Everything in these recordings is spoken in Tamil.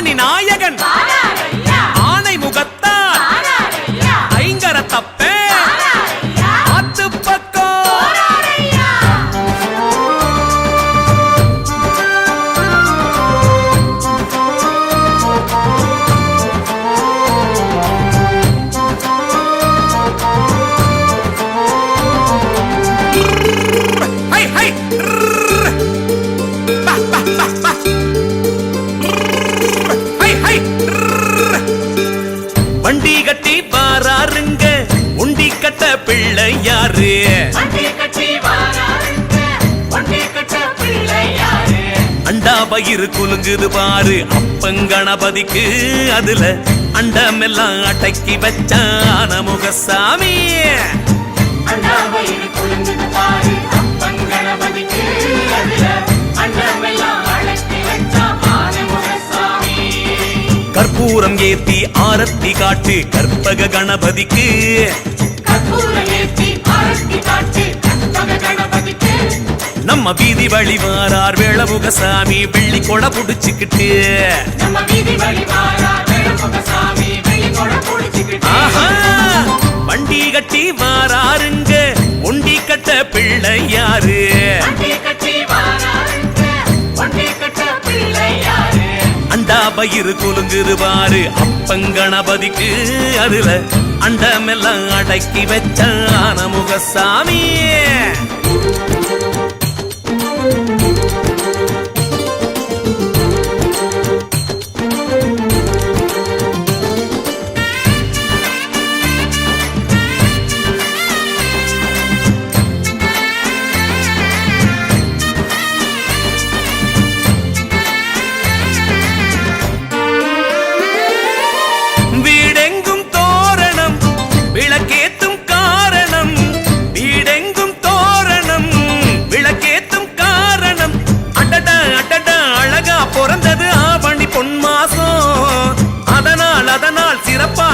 ஆவணி நாயகன் ஆனை முகத்தான் ஐங்கர தப்பே ஆத்து பக்கம் வண்டி கட்டி வாராருங்க உண்டி கட்ட பிள்ளையாரு அண்டா பயிறு குலுங்குது பாரு அப்பங்கணபதிக்கு அதுல அண்டமெல்லாம் அடக்கி வச்சான முகசாமி கற்பூரம் ஏத்தி ஆரத்தி காட்டு கற்பக கணபதிக்கு நம்ம வீதி வழி வாரார் வேளமுகசாமி வெள்ளி கொடை புடிச்சுக்கிட்டு வண்டி கட்டி வாராருங்க ஒண்டி கட்ட பிள்ளையாரு அண்டா பயிறு குலுங்குது பாரு அப்பங்கணபதிக்கு அதுல அண்டமெல்லாம் அடக்கி வச்சான முகசாமி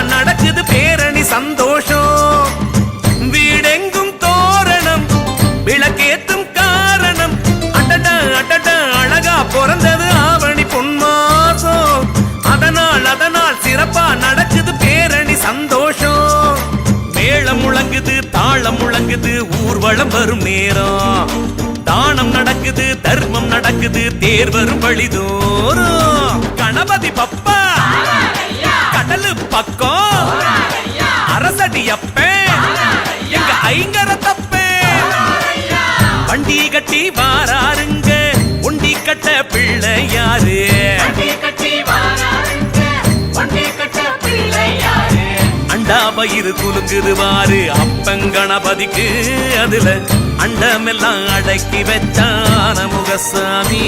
நடக்குது பேரணி சந்தோஷம் வீடெங்கும் தோரணம் விளக்கேத்தும் காரணம் அடடா அடடா அழகா பிறந்தது ஆவணி பொன்மாசம் அதனால் சிறப்பா நடக்குது பேரணி சந்தோஷம் மேளம் முழங்குது தாளம் முழங்குது ஊர்வலம் வரும் நேரம் தானம் நடக்குது தர்மம் நடக்குது தேர் வரும் வழிதோறும் கணபதி பப்பா கடலு பக்கம் அரசடி அப்பே எங்க ஐங்கர தப்பே வண்டி கட்டி வாராருங்க ஒண்டி கட்ட பிள்ளையாரு அண்டா பயிறு குலுங்குது வாரு அப்பங்கணபதிக்கு அதுல அண்டமெல்லாம் அடக்கி வச்சான முகசாமி